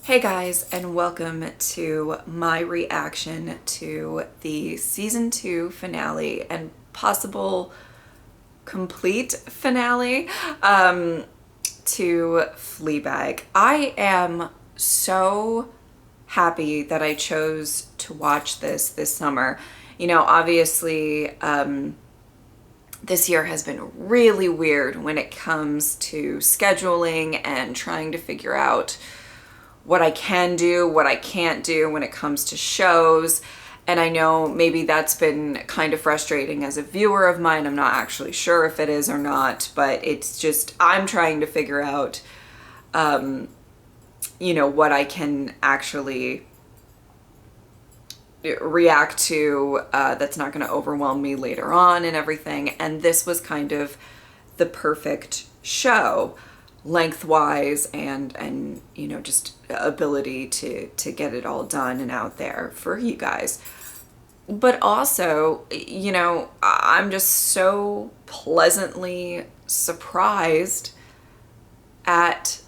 Hey guys, and welcome to my reaction to the season 2 finale and possible complete finale to Fleabag. I am so happy that I chose to watch this summer. You know, obviously, this year has been really weird when it comes to scheduling and trying to figure out what I can do, what I can't do when it comes to shows. And I know maybe that's been kind of frustrating as a viewer of mine. I'm not actually sure if it is or not, but it's just, I'm trying to figure out, you know, what I can actually react to that's not going to overwhelm me later on and everything. And this was kind of the perfect show, lengthwise and you know, just ability to get it all done and out there for you guys. But also, you know, I'm just so pleasantly surprised at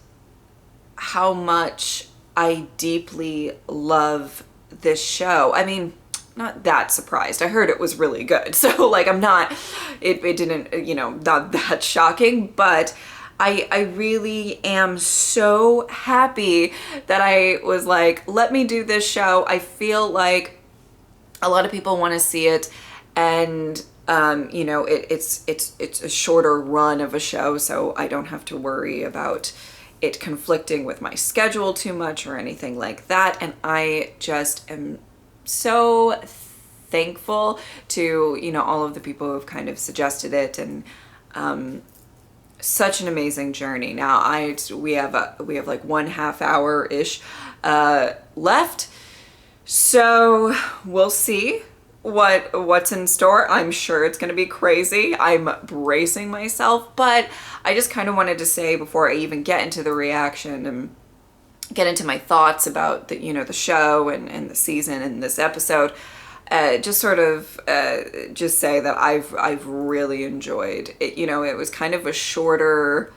how much I deeply love this show. I mean, not that surprised. I heard it was really good. So like, I'm not, it didn't, you know, not that shocking, but I really am so happy that I was like, let me do this show. I feel like a lot of people want to see it, and you know, it's a shorter run of a show, so I don't have to worry about it conflicting with my schedule too much or anything like that. And I just am so thankful to, you know, all of the people who have kind of suggested it, and such an amazing journey. Now we have like 1.5 hour ish left, so we'll see what's in store. I'm sure it's gonna be crazy. I'm bracing myself, but I just kind of wanted to say before I even get into the reaction and get into my thoughts about the, you know, the show and the season and this episode, just sort of just say that I've really enjoyed it. You know, it was kind of a shorter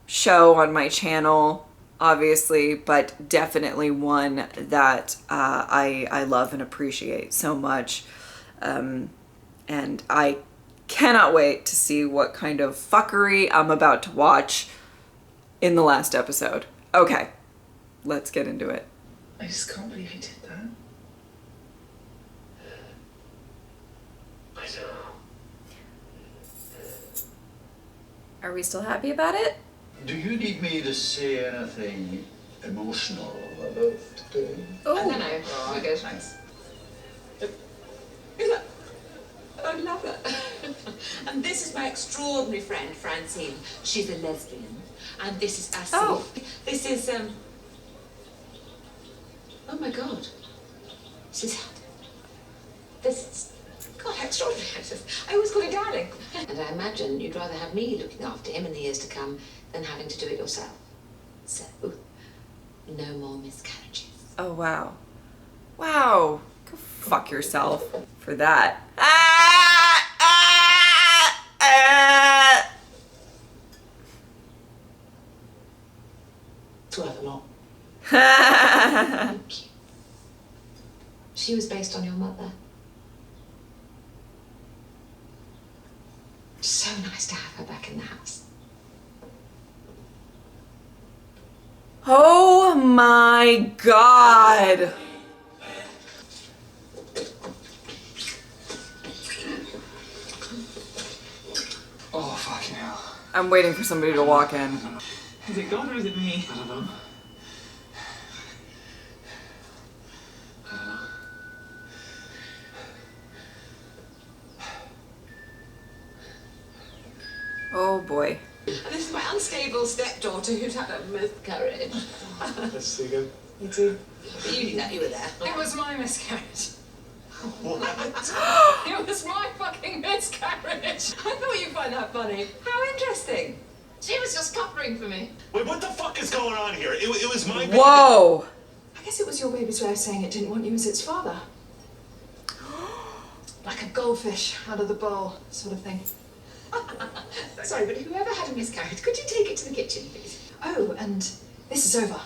show on my channel, obviously, but definitely one that I love and appreciate so much. And I cannot wait to see what kind of fuckery I'm about to watch in the last episode. Okay, let's get into it. I just can't believe you did that. Are we still happy about it? Do you need me to say anything emotional about today? Oh, no, we're good. Thanks. I love it. And this is my extraordinary friend, Francine. She's a lesbian. And this is Asif. Oh. This is, oh my God. This is, God, how extraordinary. I always call her darling. And I imagine you'd rather have me looking after him in the years to come than having to do it yourself. So, no more miscarriages. oh wow. Wow. Go fuck yourself for that. It's worth a lot. Thank you. She was based on your mother. So nice to have her back in the house. Oh my God. Oh, fucking hell. I'm waiting for somebody to walk in. Is it God or is it me? I don't know. Oh boy. And this is my unstable stepdaughter who's had a miscarriage. Let's see again. You too. But you knew that, you were there. It was my miscarriage. It was my fucking miscarriage. I thought you'd find that funny. How interesting. She was just covering for me. Wait, what the fuck is going on here? It was my baby. Whoa. I guess it was your baby's way of saying it didn't want you as its father. Like a goldfish out of the bowl, sort of thing. Sorry, but whoever had a miscarriage, could you take it to the kitchen, please? Oh, and this is over.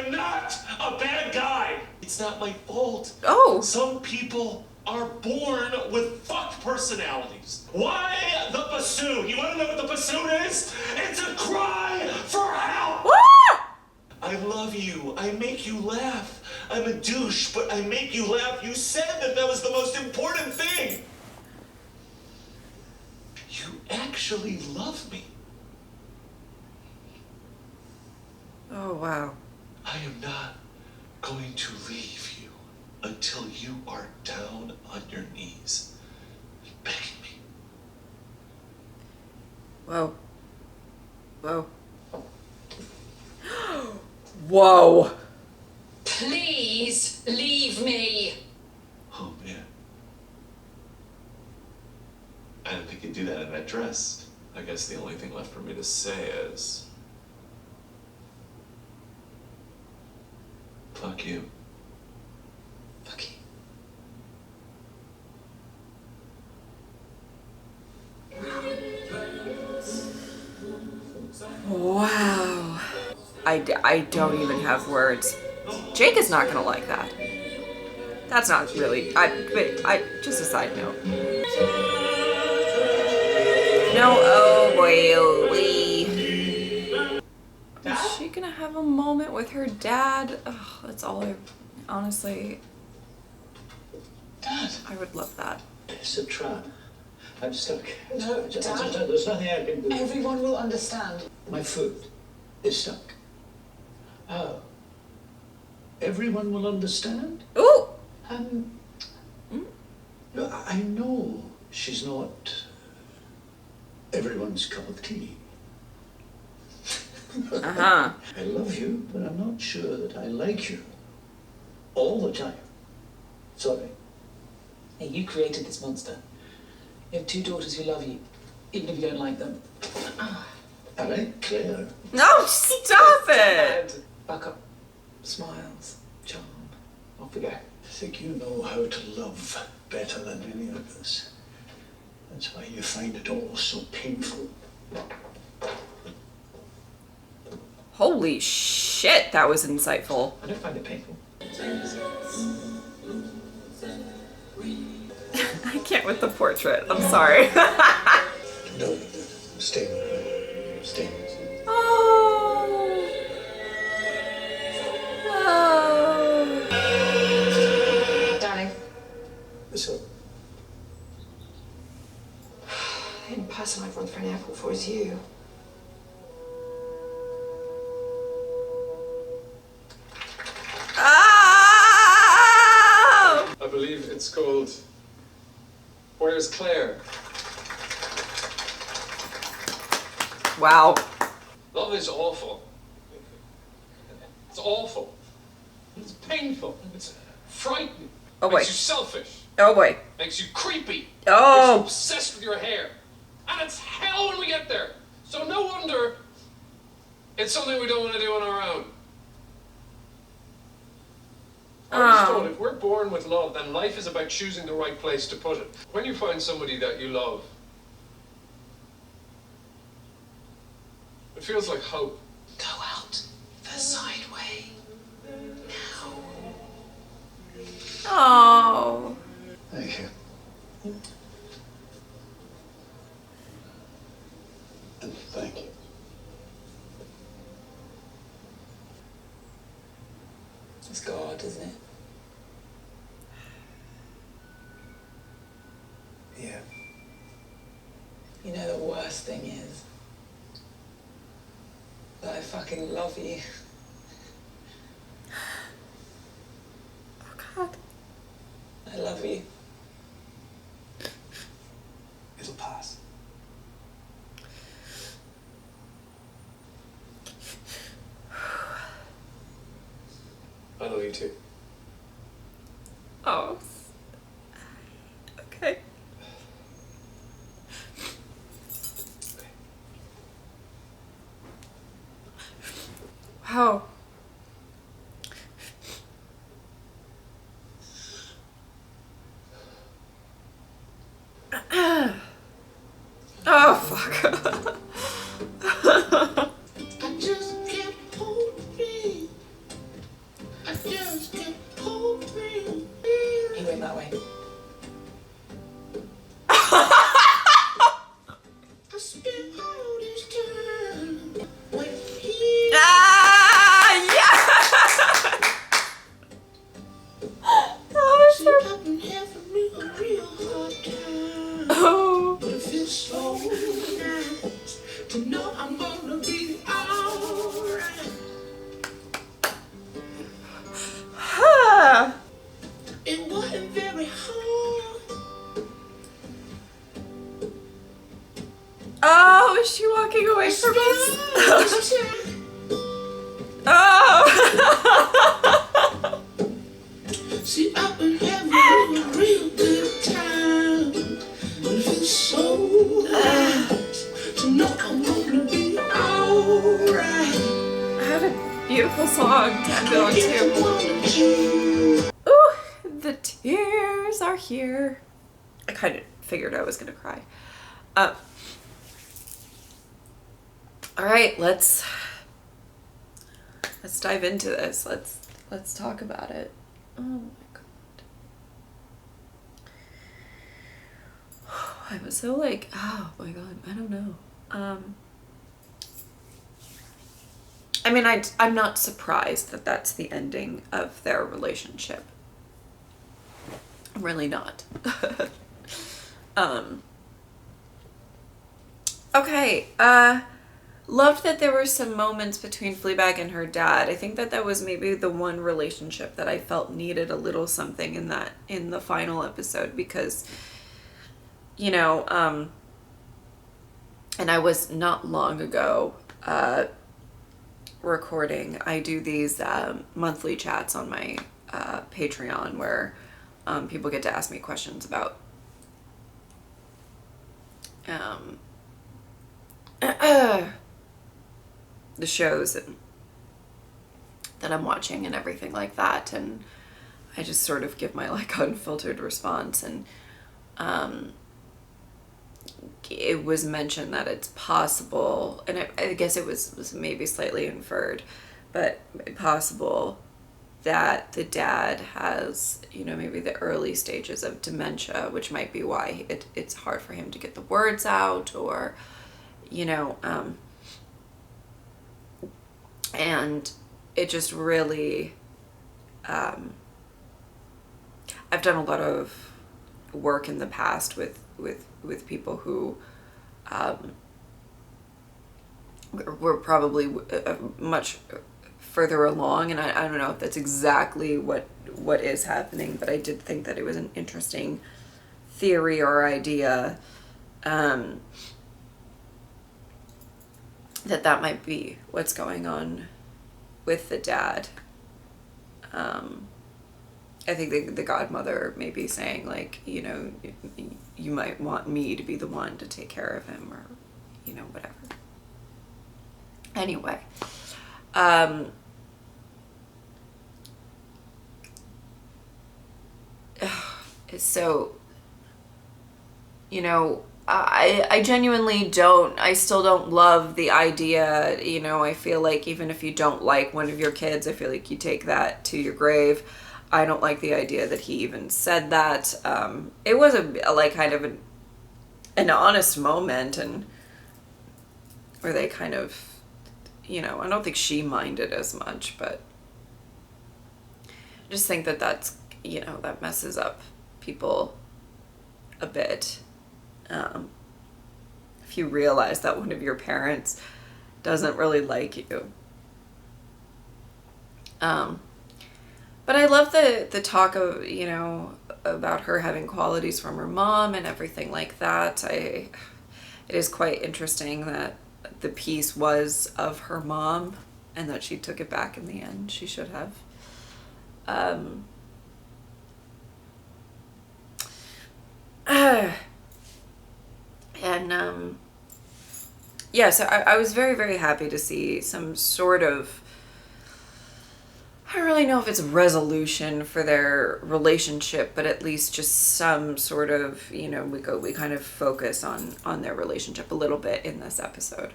am not a bad guy. It's not my fault. Oh. Some people are born with fucked personalities. Why the bassoon? You want to know what the bassoon is? It's a cry for help. I love you. I make you laugh. I'm a douche, but I make you laugh. You said that that was the most important thing. You actually love me. Oh, wow. I am not going to leave you until you are down on your knees, begging me. Whoa. Whoa. Whoa. Please leave me. Oh, man. I didn't think you'd do that in that dress. I guess the only thing left for me to say is... fuck you. Fuck you. Wow. I don't even have words. Jake is not gonna like that. That's not really, just a side note. No, oh boy, oh wee. Is she gonna have a moment with her dad? Oh, that's all honestly, Dad, I would love that. it's a trap. I'm stuck. No, Dad. There's nothing I can do. Everyone will understand. My foot is stuck. How? Everyone will understand? Ooh! No, I know she's not everyone's cup of tea. Uh-huh. I love you, but I'm not sure that I like you all the time. Sorry. Hey, you created this monster. You have 2 daughters who love you, even if you don't like them. I like Claire. No, stop it! Buck up, smiles, charm. Off we go. I think you know how to love better than any of us. That's why you find it all so painful. Holy shit, that was insightful. I don't find it painful. I can't with the portrait, I'm sorry. No, stay. Stay. Oh. Oh. Darling, So, the only person I've run through an airport for is you. Oh. I believe it's called Where's Claire? Wow. Love is awful. It's awful. It's painful. It's frightening. Oh, Makes wait. you selfish. Oh boy. Makes you creepy. Oh. Makes you obsessed with your hair. And it's hell when we get there. So no wonder it's something we don't want to do on our own. I always thought if we're born with love, then life is about choosing the right place to put it. When you find somebody that you love, it feels like hope. Go out the side way. Now. Oh. thank you. And thank you. It's God, isn't it? Yeah. You know the worst thing is that I fucking love you. Oh God. I love you. It'll pass. I love you too. Oh. Okay. Wow. Oh fuck. I just can't hold me. running away from us. Oh! See, I've been having a real good time. But it feels so right to know I'm gonna be alright. I had a beautiful song to end on too. Ooh, the tears are here. I kind of figured I was gonna cry. All right, let's dive into this. Let's talk about it. Oh my god. I was so like, oh my god, I don't know. I mean, I'm not surprised that that's the ending of their relationship. I'm really not. Okay, loved that there were some moments between Fleabag and her dad. I think that was maybe the one relationship that I felt needed a little something in the final episode, because, you know, and I was not long ago recording. I do these monthly chats on my Patreon where people get to ask me questions about the shows that I'm watching and everything like that, and I just sort of give my like unfiltered response. And it was mentioned that it's possible, and I guess it was maybe slightly inferred, but possible that the dad has, you know, maybe the early stages of dementia, which might be why it's hard for him to get the words out, or, you know, and it just really, I've done a lot of work in the past with people who were probably much further along, and I don't know if that's exactly what is happening, but I did think that it was an interesting theory or idea, that might be what's going on with the dad. I think the godmother may be saying, like, you know, you might want me to be the one to take care of him, or, you know, whatever. Anyway, so, you know, I genuinely I still don't love the idea, you know. I feel like even if you don't like one of your kids, I feel like you take that to your grave. I don't like the idea that he even said that. It was a like kind of an honest moment, and where they kind of, you know, I don't think she minded as much, but I just think that that's, you know, that messes up people a bit. If you realize that one of your parents doesn't really like you. But I love the talk of, you know, about her having qualities from her mom and everything like that. It is quite interesting that the piece was of her mom and that she took it back in the end. She should have. Yeah, so I was very, very happy to see some sort of, I don't really know if it's resolution for their relationship, but at least just some sort of, you know, we kind of focus on their relationship a little bit in this episode.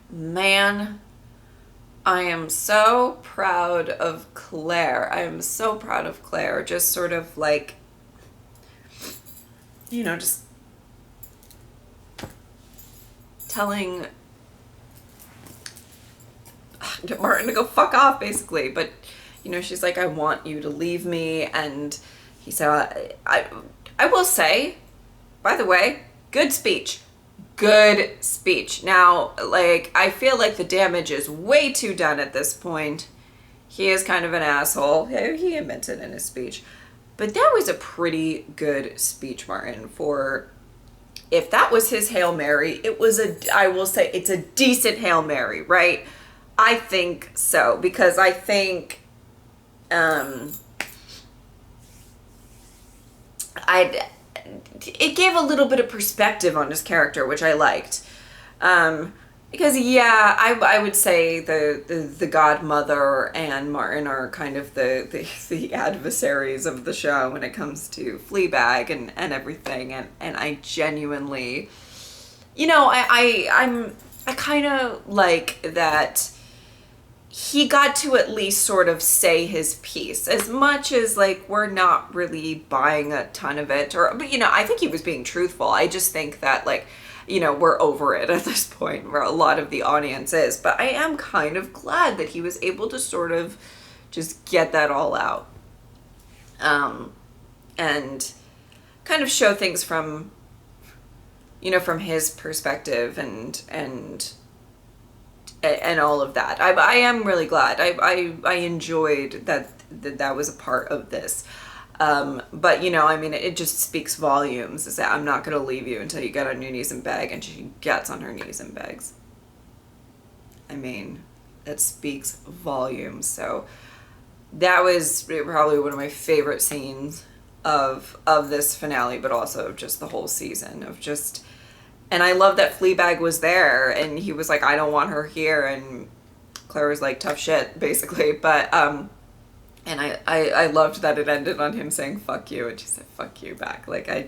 Man, I am so proud of Claire. I am so proud of Claire. Just sort of like, you know, just telling Martin to go fuck off, basically. But, you know, she's like, I want you to leave me. And he said, I will say, by the way, good speech. Good speech. Now, like, I feel like the damage is way too done at this point. He is kind of an asshole. He admits it in his speech. But that was a pretty good speech, Martin, for if that was his Hail Mary, it was I will say it's a decent Hail Mary, right? I think so, because I think it gave a little bit of perspective on his character, which I liked. Because yeah, I would say the godmother and Martin are kind of the adversaries of the show when it comes to Fleabag and everything, and I genuinely, you know, I kind of like that he got to at least sort of say his piece, as much as like we're not really buying a ton of it, but you know, I think he was being truthful. I just think that, like, you know, we're over it at this point, where a lot of the audience is, but I am kind of glad that he was able to sort of just get that all out, and kind of show things from, you know, from his perspective and all of that. I am really glad. I enjoyed that was a part of this. But you know, I mean, it just speaks volumes, is that I'm not going to leave you until you get on your knees and beg, and she gets on her knees and begs. I mean, it speaks volumes. So that was probably one of my favorite scenes of this finale, but also of just the whole season of just. And I love that Fleabag was there, and he was like, I don't want her here, and Claire was like, tough shit, basically. But and I loved that it ended on him saying fuck you, and she said fuck you back. Like, I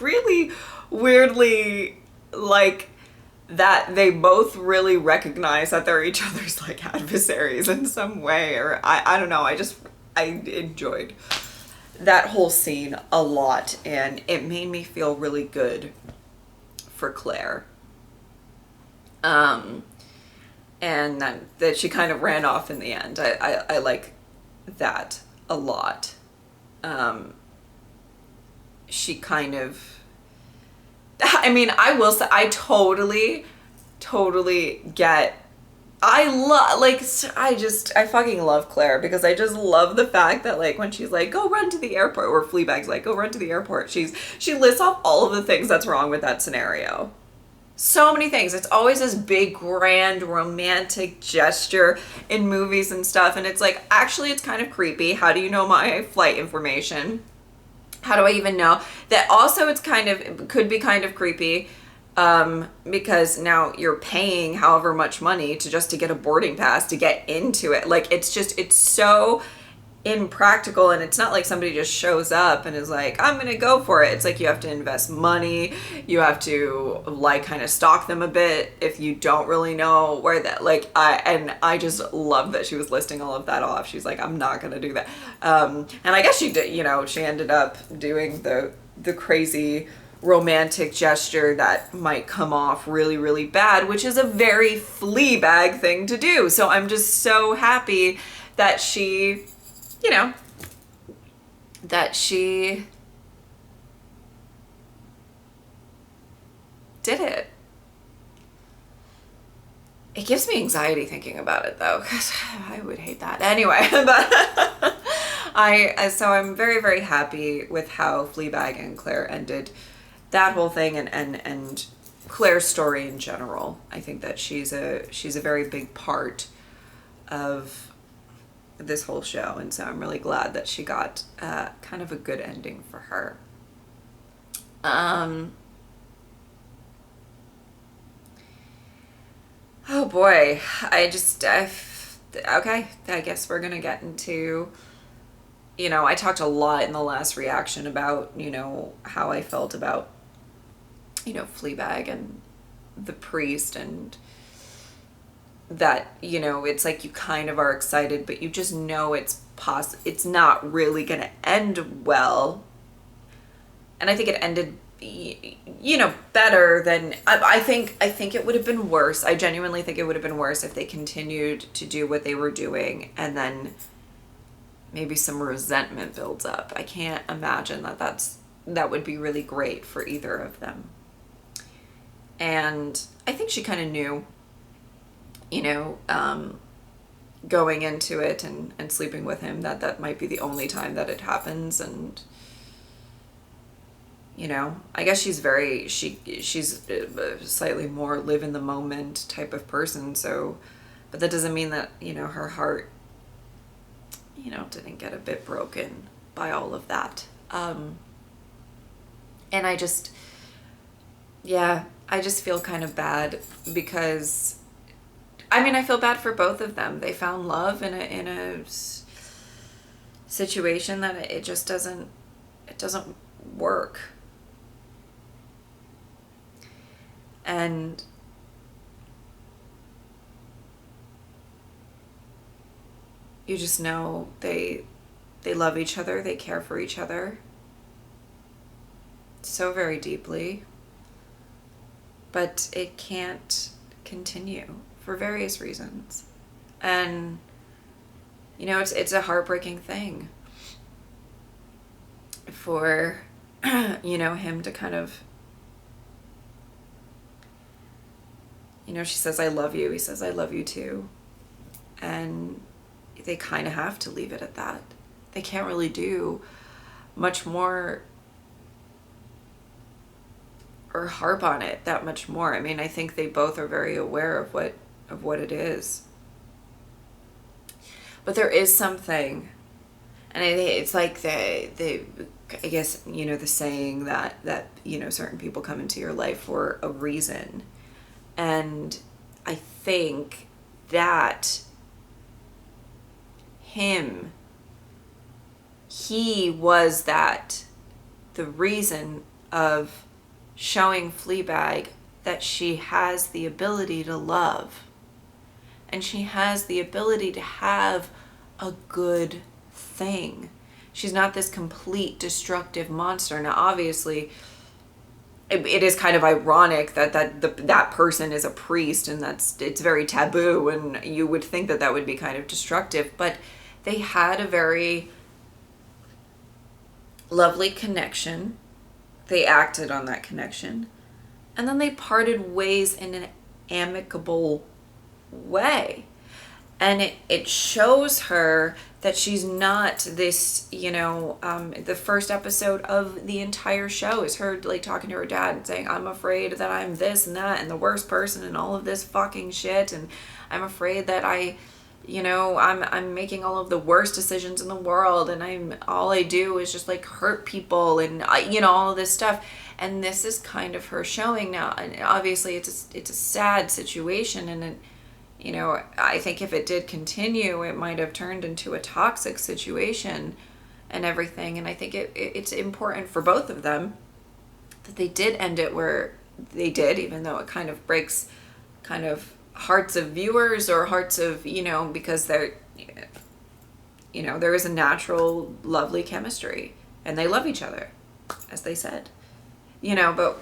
really weirdly like that they both really recognize that they're each other's like adversaries in some way, or I don't know, I enjoyed that whole scene a lot, and it made me feel really good for Claire. And that she kind of ran off in the end. I like that a lot. She kind of, I mean, I will say, I totally get, I fucking love Claire, because I just love the fact that, like, when she's like, go run to the airport, or Fleabag's like, go run to the airport, she lists off all of the things that's wrong with that scenario. So many things. It's always this big, grand, romantic gesture in movies and stuff, and it's like, actually, it's kind of creepy. How do you know my flight information? How do I even know? That also, it could be kind of creepy, because now you're paying however much money to get a boarding pass to get into it. Like, it's so impractical, and it's not like somebody just shows up and is like, I'm gonna go for it. It's like you have to invest money, you have to like kind of stalk them a bit if you don't really know where that, like, I just love that she was listing all of that off. She's like, I'm not gonna do that, and I guess she did, you know, she ended up doing the crazy romantic gesture that might come off really, really bad, which is a very Fleabag thing to do. So I'm just so happy that she, you know, that she did it. It gives me anxiety thinking about it, though, because I would hate that anyway. But so I'm very, very happy with how Fleabag and Claire ended that whole thing, and Claire's story in general. I think that she's a very big part of this whole show, and so I'm really glad that she got kind of a good ending for her. Oh boy, okay, I guess we're gonna get into, you know, I talked a lot in the last reaction about, you know, how I felt about, you know, Fleabag and the priest, and that, you know, it's like you kind of are excited, but you just know it's not really gonna end well. And I think it ended, you know, better than, I think it would have been worse. I genuinely think it would have been worse if they continued to do what they were doing, and then maybe some resentment builds up. I can't imagine that would be really great for either of them. And I think she kind of knew, you know, going into it and sleeping with him, that might be the only time that it happens. And, you know, I guess she's a slightly more live in the moment type of person. So, but that doesn't mean that, you know, her heart, you know, didn't get a bit broken by all of that. And I just feel kind of bad because, I mean, I feel bad for both of them. They found love in a situation that it just doesn't work. And you just know they love each other, they care for each other so very deeply, but it can't continue for various reasons. And you know, it's a heartbreaking thing for you know, him to kind of, you know, she says, I love you. He says, I love you too. And they kind of have to leave it at that. They can't really do much more or harp on it that much more. I mean, I think they both are very aware of what it is. But there is something, and it's like I guess, you know, the saying that, you know, certain people come into your life for a reason. And I think that he was the reason of showing Fleabag that she has the ability to love. And she has the ability to have a good thing. She's not this complete destructive monster. Now, obviously, it is kind of ironic that person is a priest, and it's very taboo, and you would think that would be kind of destructive. But they had a very lovely connection. They acted on that connection, and then they parted ways in an amicable way. And it shows her that she's not this, you know, the first episode of the entire show is her like talking to her dad and saying, I'm afraid that I'm this and that and the worst person and all of this fucking shit, and I'm afraid that I'm making all of the worst decisions in the world, and all I do is just like hurt people, and you know, all of this stuff. And this is kind of her showing now, and obviously it's a sad situation, and you know, I think if it did continue, it might have turned into a toxic situation and everything. And I think it's important for both of them that they did end it where they did, even though it kind of breaks kind of hearts of viewers or hearts of, you know, because they're, you know, there is a natural, lovely chemistry and they love each other, as they said, you know, but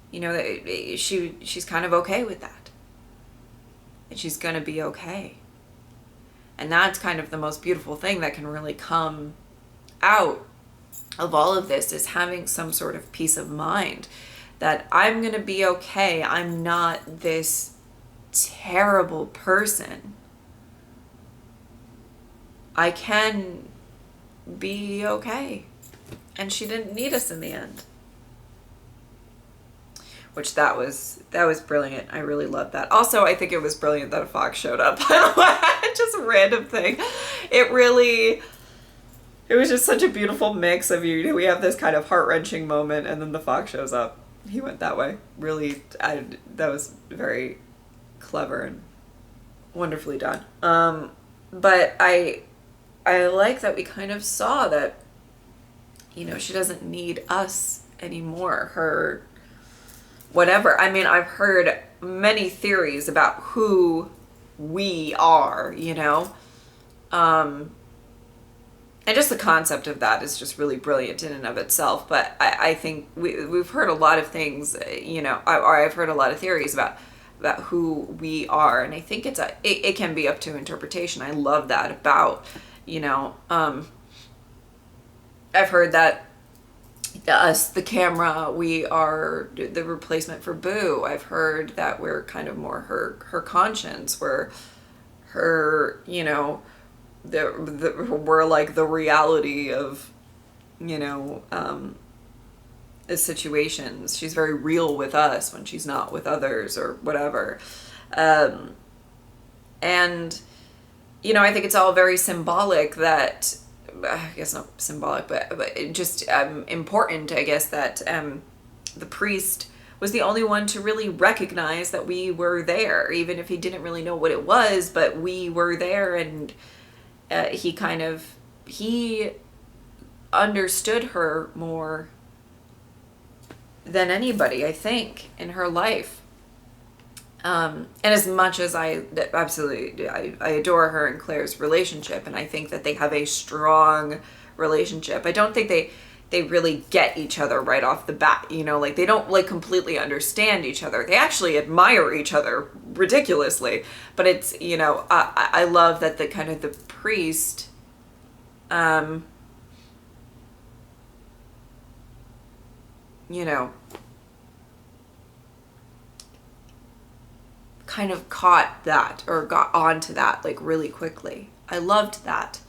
you know, she's kind of okay with that. And she's going to be okay. And that's kind of the most beautiful thing that can really come out of all of this, is having some sort of peace of mind that I'm going to be okay. I'm not this terrible person. I can be okay. And she didn't need us in the end. Which that was brilliant. I really loved that. Also, I think it was brilliant that a fox showed up. Just a random thing. It was just such a beautiful mix of we have this kind of heart-wrenching moment, and then the fox shows up. He went that way. Really, that was very clever and wonderfully done. But I like that we kind of saw that, you know, she doesn't need us anymore. Her whatever. I mean, I've heard many theories about who we are, you know? And just the concept of that is just really brilliant in and of itself. But I think we've heard a lot of things, you know, or I've heard a lot of theories about who we are. And I think it can be up to interpretation. I love that about, you know, I've heard that us, the camera, we are the replacement for Boo. I've heard that we're kind of more her conscience, we're her, you know, we're like the reality of, you know, situations. She's very real with us when she's not with others or whatever. And, you know, I think it's all very symbolic that, I guess not symbolic, but just important, I guess, that the priest was the only one to really recognize that we were there, even if he didn't really know what it was, but we were there, and he understood her more than anybody, I think, in her life. And as much as I adore her and Claire's relationship, and I think that they have a strong relationship, I don't think they really get each other right off the bat, you know, like they don't like completely understand each other. They actually admire each other ridiculously, but it's, you know, I love that the kind of the priest, you know, kind of caught that or got onto that like really quickly. I loved that.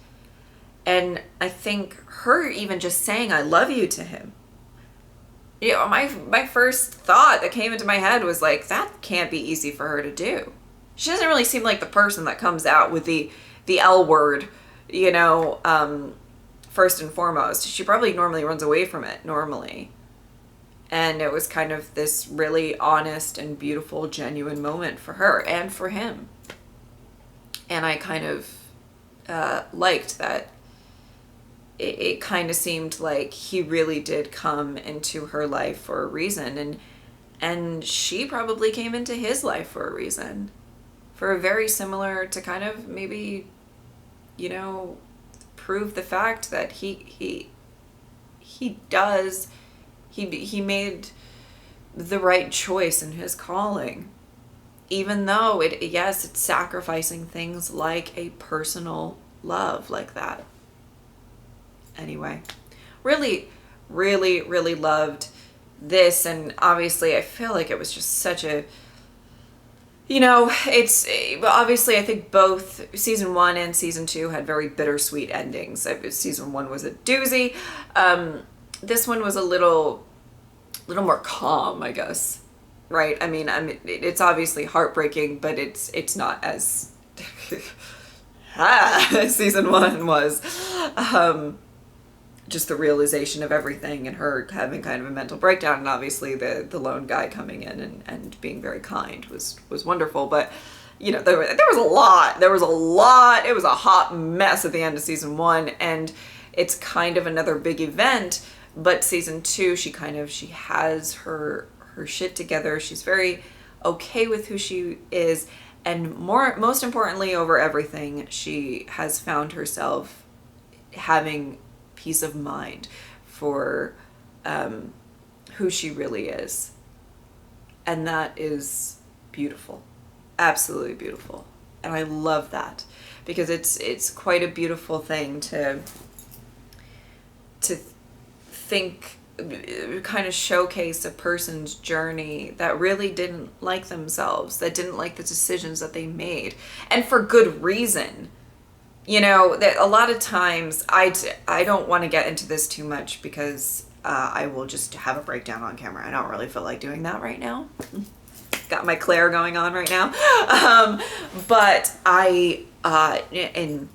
And I think her even just saying I love you to him, you know, my first thought that came into my head was like, that can't be easy for her to do. She doesn't really seem like the person that comes out with the L word, you know, first and foremost. She probably normally runs away from it normally. And it was kind of this really honest and beautiful, genuine moment for her and for him. And I kind of liked that it kind of seemed like he really did come into her life for a reason. And she probably came into his life for a reason. For a very similar to kind of maybe, you know, prove the fact that he made the right choice in his calling, even though it's sacrificing things like a personal love like that. Anyway, really, really, really loved this, and obviously I feel like it was just such a, you know, it's obviously I think both season 1 and season 2 had very bittersweet endings. Season 1 was a doozy. This one was a little more calm, I guess. Right? I mean, it's obviously heartbreaking, but it's not as season 1 was. Just the realization of everything and her having kind of a mental breakdown, and obviously the lone guy coming in and being very kind was wonderful. But, you know, there was a lot. It was a hot mess at the end of season 1, and it's kind of another big event. But season 2, she has her shit together. She's very okay with who she is, and most importantly, over everything, she has found herself having peace of mind for who she really is, and that is beautiful, absolutely beautiful. And I love that, because it's quite a beautiful thing to think, kind of showcase a person's journey that really didn't like themselves, that didn't like the decisions that they made, and for good reason. You know, that a lot of times, I don't want to get into this too much, because I will just have a breakdown on camera. I don't really feel like doing that right now. Got my Claire going on right now. But I, in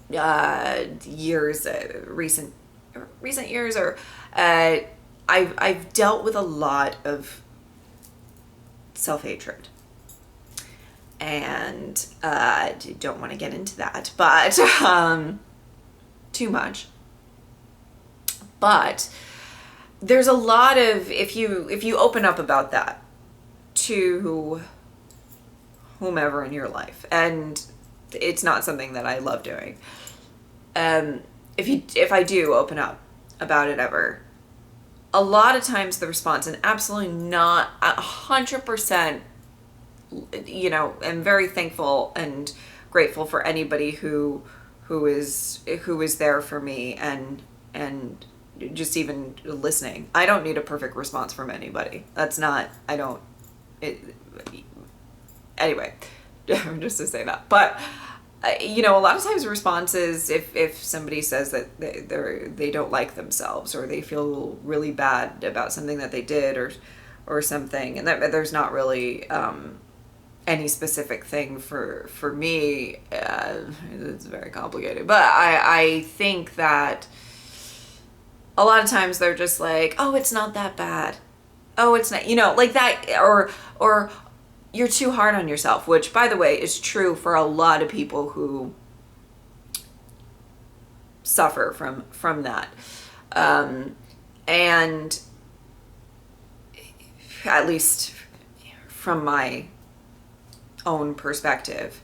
years, recent years, or I've dealt with a lot of self-hatred. And I don't want to get into that, but too much. But there's a lot of, if you open up about that to whomever in your life, and it's not something that I love doing. If I do open up about it ever, a lot of times the response, and absolutely not 100%, you know, I'm very thankful and grateful for anybody who is there for me and just even listening. I don't need a perfect response from anybody. Anyway, just to say that. But you know, a lot of times responses, if somebody says that they don't like themselves, or they feel really bad about something that they did, or something, and that there's not really any specific thing for me. It's very complicated, but I think that a lot of times they're just like, oh, it's not that bad. Oh, it's not, you know, like that, or you're too hard on yourself, which, by the way, is true for a lot of people who suffer from that. And at least from my own perspective,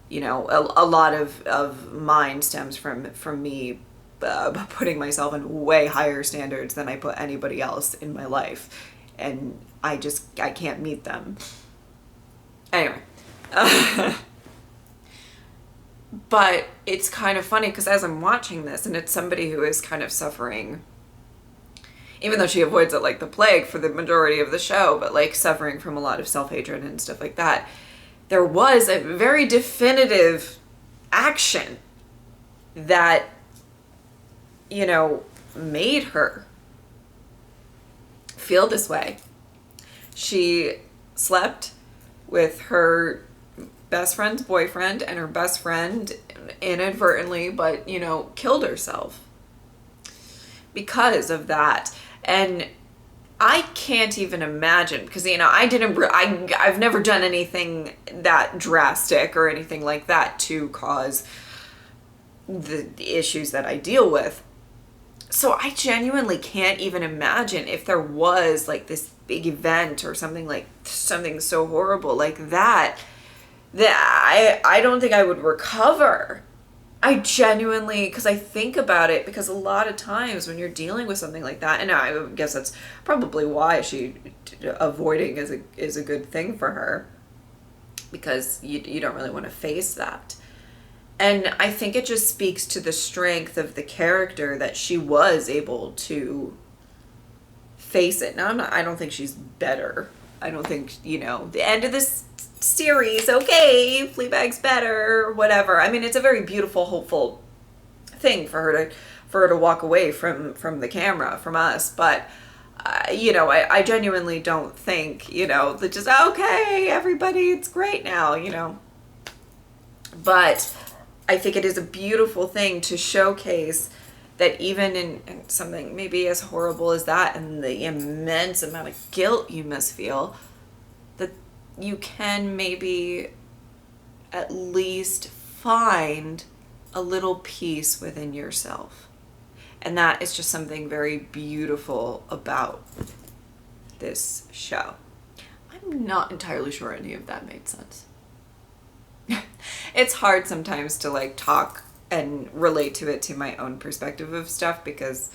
you know, a lot of mine stems from me putting myself in way higher standards than I put anybody else in my life, and I can't meet them. Anyway, but it's kind of funny because as I'm watching this, and it's somebody who is kind of suffering, even though she avoids it like the plague for the majority of the show, but like suffering from a lot of self-hatred and stuff like that, there was a very definitive action that, you know, made her feel this way. She slept with her best friend's boyfriend, and her best friend inadvertently, but, you know, killed herself because of that. And I can't even imagine, because, you know, I've never done anything that drastic or anything like that to cause the issues that I deal with. So I genuinely can't even imagine if there was like this big event or something so horrible like that I don't think I would recover. I genuinely, because I think about it, because a lot of times when you're dealing with something like that, and I guess that's probably why avoiding is a good thing for her, because you don't really want to face that. And I think it just speaks to the strength of the character that she was able to face it. Now, I don't think she's better. I don't think, you know, the end of this series, okay, Fleabag's better, or whatever. I mean, it's a very beautiful, hopeful thing for her to walk away from the camera, from us. But, you know, I genuinely don't think, you know, that just, okay, everybody, it's great now, you know. But I think it is a beautiful thing to showcase that even in something maybe as horrible as that, and the immense amount of guilt you must feel, that you can maybe at least find a little peace within yourself. And that is just something very beautiful about this show. I'm not entirely sure any of that made sense. It's hard sometimes to like talk and relate to it to my own perspective of stuff, because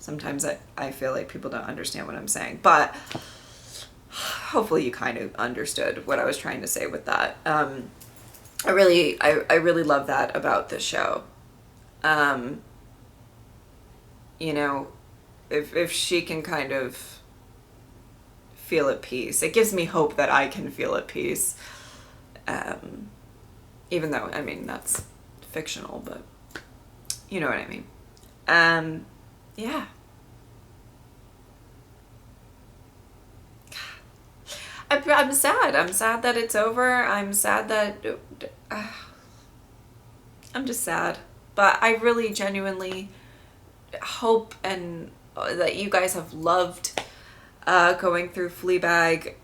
sometimes I feel like people don't understand what I'm saying, but hopefully you kind of understood what I was trying to say with that. I really love that about this show. You know, if she can kind of feel at peace, it gives me hope that I can feel at peace. Even though, I mean, that's fictional, but you know what I mean. Yeah. I'm sad. I'm sad that it's over. I'm sad that... I'm just sad. But I really genuinely hope and that you guys have loved going through Fleabag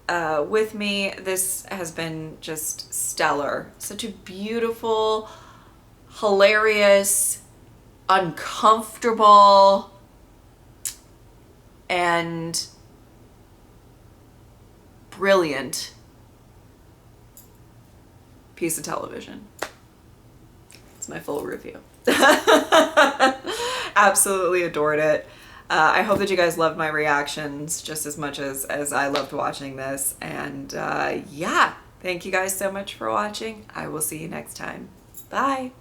with me. This has been just stellar. Such a beautiful, hilarious, uncomfortable, and brilliant piece of television. It's my full review. Absolutely adored it. I hope that you guys loved my reactions just as much as I loved watching this. And yeah, thank you guys so much for watching. I will see you next time. Bye.